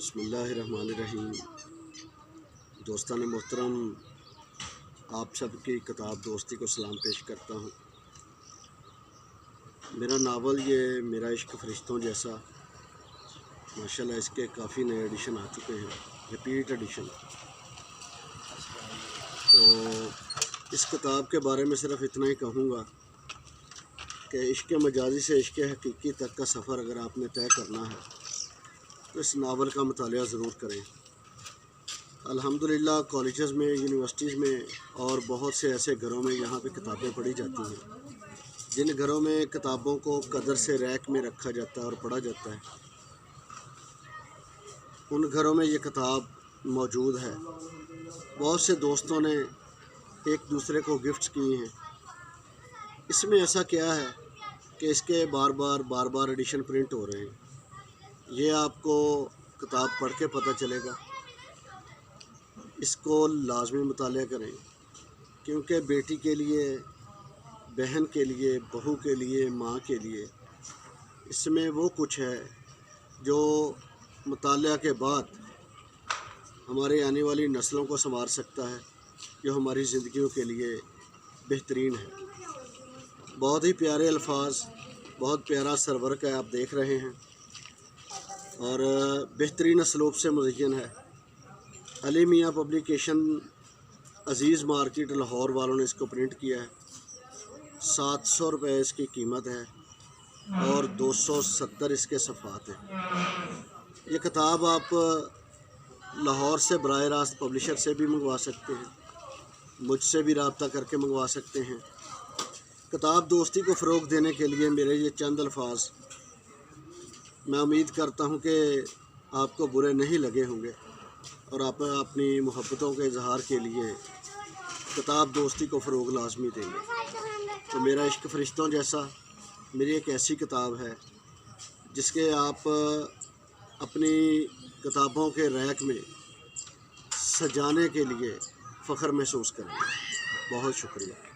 बिस्मिल्लाहिर्रहमानिर्रहीम। दोस्तान मोहतरम, आप सब की किताब दोस्ती को सलाम पेश करता हूँ। मेरा नावल ये मेरा इश्क फरिश्तों जैसा, माशाल्लाह इसके काफ़ी नए एडिशन आ चुके हैं, रिपीट एडिशन। तो इस किताब के बारे में सिर्फ इतना ही कहूँगा कि इश्क मजाजी से इश्क हकीकी तक का सफ़र अगर आपने तय करना है तो इस नावल का मुतालिया ज़रूर करें। अल्हम्दुलिल्लाह कॉलेजेस में, यूनिवर्सिटीज़ में और बहुत से ऐसे घरों में यहाँ पे किताबें पढ़ी जाती हैं जिन घरों में किताबों को कदर से रैक में रखा जाता है और पढ़ा जाता है। उन घरों में ये किताब मौजूद है। बहुत से दोस्तों ने एक दूसरे को गिफ्ट्स किए हैं। इसमें ऐसा क्या है कि इसके बार बार एडिशन प्रिंट हो रहे हैं। ये आपको किताब पढ़ के पता चलेगा। इसको लाजमी मुतालिया करें, क्योंकि बेटी के लिए, बहन के लिए, बहू के लिए, माँ के लिए इसमें वो कुछ है जो मुतालिया के बाद हमारे आने वाली नस्लों को संवार सकता है, जो हमारी ज़िंदगियों के लिए बेहतरीन है। बहुत ही प्यारे अल्फाज, बहुत प्यारा सरवर्क है, आप देख रहे हैं, और बेहतरीन असलूब से मुज़य्यन है। अली मियाँ पब्लिकेशन अज़ीज़ मार्केट लाहौर वालों ने इसको प्रिंट किया है। 700 रुपये इसकी कीमत है और 270 इसके सफ़ात हैं। ये किताब आप लाहौर से बराह रास्त पब्लिशर से भी मंगवा सकते हैं, मुझसे भी रब्ता करके मंगवा सकते हैं। किताब दोस्ती को फ़रोग़ देने के लिए मेरे ये चंद अल्फाज, मैं उम्मीद करता हूँ कि आपको बुरे नहीं लगे होंगे और आप अपनी मोहब्बतों के इजहार के लिए किताब दोस्ती को फ़रोग़ लाजमी देंगे। तो मेरा इश्क फरिश्तों जैसा मेरी एक ऐसी किताब है जिसके आप अपनी किताबों के रैक में सजाने के लिए फ़ख्र महसूस करेंगे। बहुत शुक्रिया।